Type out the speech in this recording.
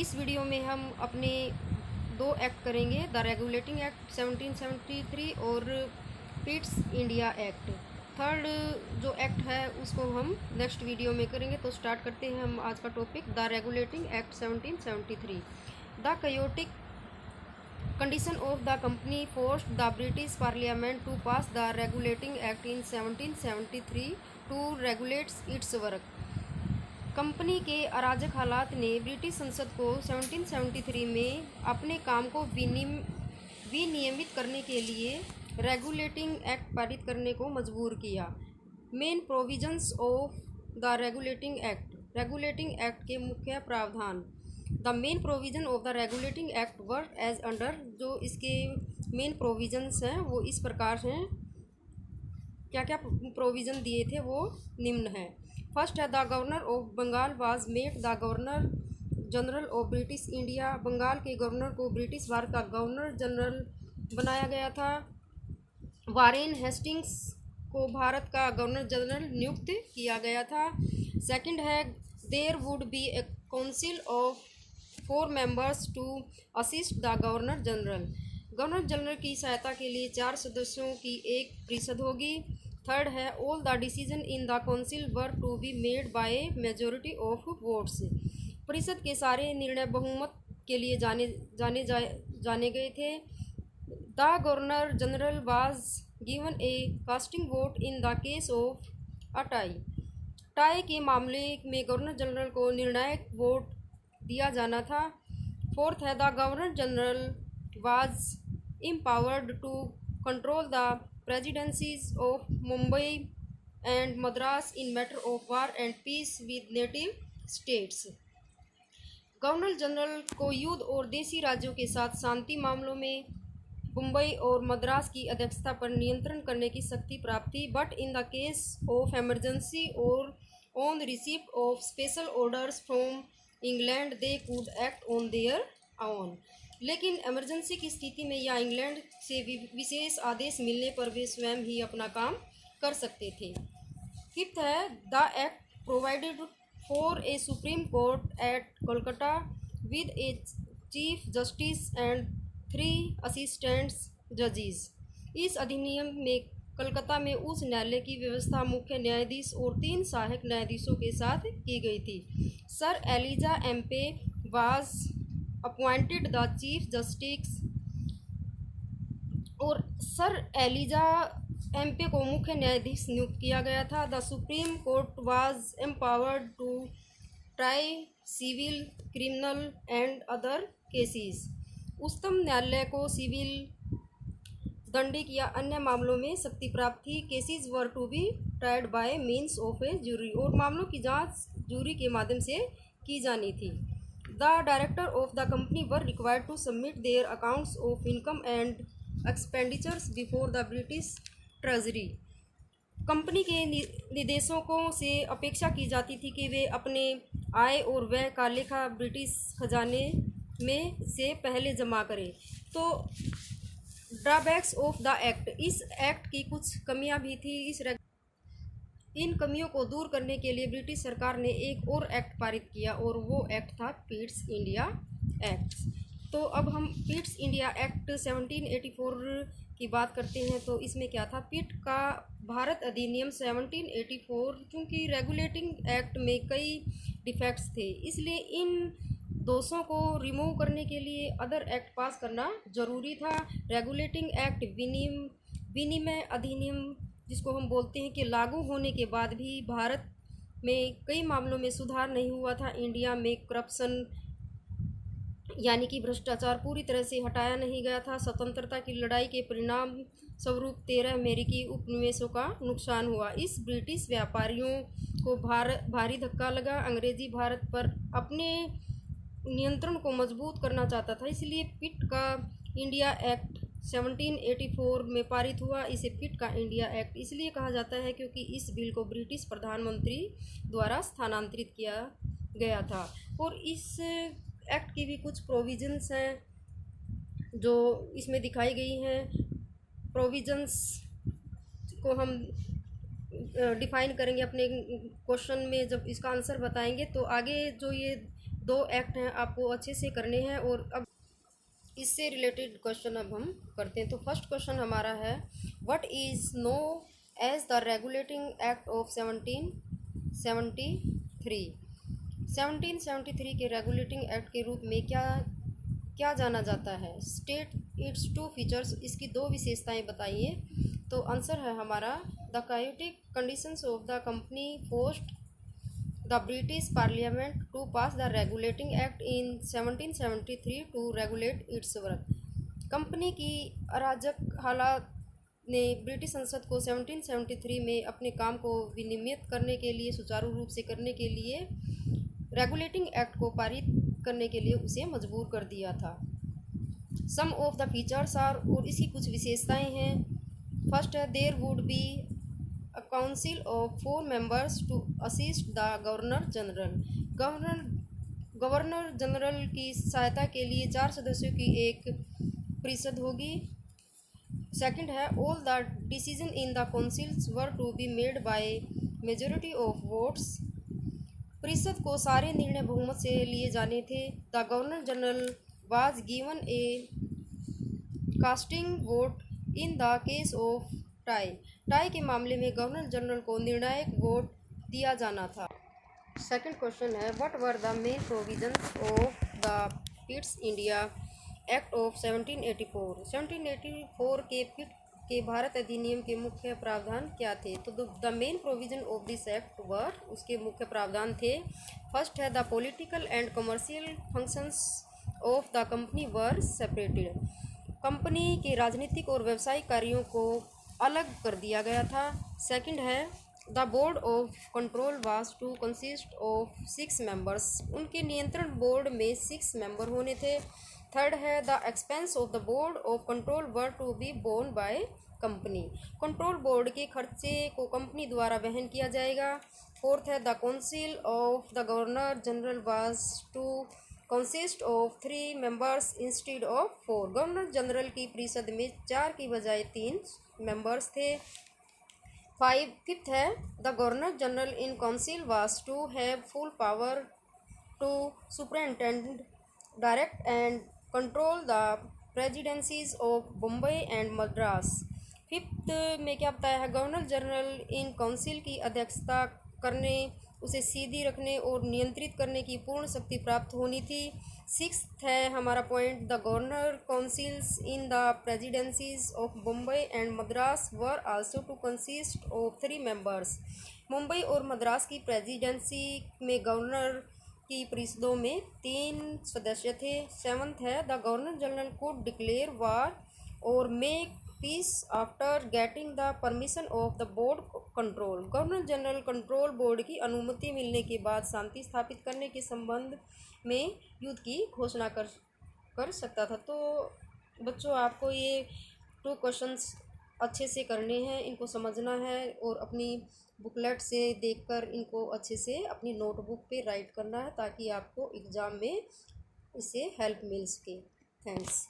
इस वीडियो में हम अपने दो एक्ट करेंगे, द रेगुलेटिंग एक्ट 1773 और पिट्स इंडिया एक्ट। थर्ड जो एक्ट है उसको हम नेक्स्ट वीडियो में करेंगे। तो स्टार्ट करते हैं हम आज का topic, the regulating act 1773। The chaotic condition of the company forced the British Parliament to pass the Regulating Act in 1773 to regulate its work। Company के अराजक हालात ने ब्रिटिश संसद को 1773 में अपने काम को विनियमित करने के लिए रेगुलेटिंग एक्ट पारित करने को मजबूर किया। Main provisions of the regulating act के मुख्य प्रावधान। The main provision of the regulating act work as under. जो इसके मेन प्रोविजंस हैं वो इस प्रकार हैं, क्या क्या प्रोविज़न दिए थे वो निम्न है। फर्स्ट है, the governor of Bengal was made the governor general of British India. Bengal के गवर्नर को ब्रिटिश भारत का गवर्नर जनरल बनाया गया था। वारेन हेस्टिंग्स को भारत का गवर्नर जनरल नियुक्त किया गया था। सेकंड है, there would be a council of 4 members to assist the governor general. Governor general की सहायता के लिए 4 सदस्यों की एक परिषद होगी। थर्ड है, all the decision in the council were to be made by majority of votes. परिषद के सारे निर्णय बहुमत के लिए जाने गए थे। The governor general was given a casting vote in the case of a tie के मामले में गवर्नर जनरल को निर्णायक वोट दिया जाना था। फोर्थ है, the governor general was empowered to control the presidencies of Mumbai and Madras in matter of war and peace with native states। Governor general को युद्ध और देशी राज्यों के साथ शांति मामलों में मुंबई और मद्रास की अध्यक्षता पर नियंत्रण करने की शक्ति प्राप्त थी। But in the case of emergency और on the receipt of special orders from England they could act on their own. लेकिन इमरजेंसी की स्थिति में या इंग्लैंड से विशेष आदेश मिलने पर वे स्वयं ही अपना काम कर सकते थे। फिफ्थ है, the act provided for a supreme court at Kolkata with a chief justice and 3 assistants जजेस। इस अधिनियम में कलकत्ता में उच्च न्यायालय की व्यवस्था मुख्य न्यायाधीश और 3 सहायक न्यायाधीशों के साथ की गई थी। Sir Elijah Impey was appointed the chief justice. और सर एलिजा एम्पे को मुख्य न्यायाधीश नियुक्त किया गया था। The supreme court was empowered to try civil, criminal and other cases. उच्चतम न्यायालय को सिविल, दंडिक या अन्य मामलों में शक्ति प्राप्त थी। Cases were to be tried by means of a jury. और मामलों की जांच जूरी के माध्यम से की जानी थी। The director of the company were required to submit their accounts of income and expenditures before the British treasury. Company के निदेशकों से अपेक्षा की जाती थी कि वे अपने आय और व्यय का लेखा ब्रिटिश खजाने में से पहले जमा करें। तो ड्रॉबैक्स ऑफ द एक्ट, इस एक्ट की कुछ कमियां भी थी। इन कमियों को दूर करने के लिए ब्रिटिश सरकार ने एक और एक्ट पारित किया और वो एक्ट था पिट्स इंडिया एक्ट। तो अब हम पिट्स इंडिया एक्ट 1784 की बात करते हैं। तो इसमें क्या था, पिट का भारत अधिनियम 1784 क्योंकि रेगुलेटिंग एक्ट में कई डिफेक्ट्स थे, इसलिए इन दोषों को रिमूव करने के लिए अदर एक्ट पास करना जरूरी था। रेगुलेटिंग एक्ट विनिमय अधिनियम जिसको हम बोलते हैं कि लागू होने के बाद भी भारत में कई मामलों में सुधार नहीं हुआ था। इंडिया में करप्शन यानी कि भ्रष्टाचार पूरी तरह से हटाया नहीं गया था। स्वतंत्रता की लड़ाई के परिणाम स्वरूप 13 अमेरिकी उपनिवेशों का नुकसान हुआ। इस ब्रिटिश व्यापारियों को भारी धक्का लगा। अंग्रेजी भारत पर अपने नियंत्रण को मजबूत करना चाहता था, इसलिए पिट का इंडिया एक्ट 1784 में पारित हुआ। इसे पिट का इंडिया एक्ट इसलिए कहा जाता है क्योंकि इस बिल को ब्रिटिश प्रधानमंत्री द्वारा स्थानांतरित किया गया था। और इस एक्ट की भी कुछ प्रोविजंस हैं जो इसमें दिखाई गई हैं। प्रोविजंस को हम डिफाइन करेंगे अपने क्वेश्चन में, जब इसका आंसर बताएंगे। तो आगे जो ये 2 एक्ट हैं आपको अच्छे से करने हैं। और अब इससे रिलेटेड क्वेश्चन अब हम करते हैं। तो फर्स्ट क्वेश्चन हमारा है, what is known as the regulating act of 1773। 1773 के रेगुलेटिंग एक्ट के रूप में क्या क्या जाना जाता है? स्टेट इट्स 2 फीचर्स, इसकी 2 विशेषताएं बताइए। तो आंसर है हमारा, the chaotic conditions of the company forced the British parliament to pass the regulating act in 1773 to regulate its work. Company की अराजक हालात ने ब्रिटिश संसद को 1773 में अपने काम को विनियमित करने के लिए, सुचारू रूप से करने के लिए रेगुलेटिंग एक्ट को पारित करने के लिए उसे मजबूर कर दिया था। Some of the features are, और इसकी कुछ विशेषताएं हैं। फर्स्ट है, there would be a council of 4 members to assist the governor general। Governor general की सहायता के लिए 4 सदस्यों की एक परिषद होगी। सेकंड है, all the decision in the councils were to be made by majority of votes. परिषद को सारे निर्णय बहुमत से लिए जाने थे। The governor general was given a casting vote in the case of tie के मामले में गवर्नर जनरल को निर्णायक वोट दिया जाना था। सेकंड क्वेश्चन है, what were the main provisions of the Pitt's India act of 1784। 1784 के पिट के भारत अधिनियम के मुख्य प्रावधान क्या थे? तो the main provision of this act were, उसके मुख्य प्रावधान थे। फर्स्ट है, the political and commercial functions of the company were separated. Company के राजनीतिक और व्यावसायिक कार्यों को अलग कर दिया गया था। सेकंड है, the board of control was to consist of 6 members. उनके नियंत्रण बोर्ड में 6 मेंबर होने थे। थर्ड है, the expense of the board of control were to be borne by company. Control board के खर्चे को कंपनी द्वारा वहन किया जाएगा। फोर्थ है, the council of the governor general was to consist of 3 members instead of 4। Governor general की परिषद में 4 की बजाय 3 मेंबर्स थे। फिफ्थ है, the governor general in council was to have full power to superintend, direct and control the presidencies of Bombay and Madras. Fifth में क्या बताया है, गवर्नर जनरल इन काउंसिल की अध्यक्षता करने, उसे सीधी रखने और नियंत्रित करने की पूर्ण शक्ति प्राप्त होनी थी। सिक्स्थ है हमारा point, the governor councils in the presidencies of Mumbai and Madras were also to consist of 3 members. Mumbai और मद्रास की प्रेसिडेंसी में गवर्नर की परिषदों में 3 सदस्य थे। सेवंथ है, the governor general could declare war और make peace after getting the permission of the board control. Governor general control board की अनुमति मिलने के बाद शांति स्थापित करने के संबंध में युद्ध की घोषणा कर सकता था। तो बच्चों, आपको ये 2 क्वेश्चंस अच्छे से करने हैं, इनको समझना है और अपनी बुकलेट से देखकर इनको अच्छे से अपनी नोटबुक पे राइट करना है, ताकि आपको एग्ज़ाम में इससे हेल्प मिल सके। थैंक्स।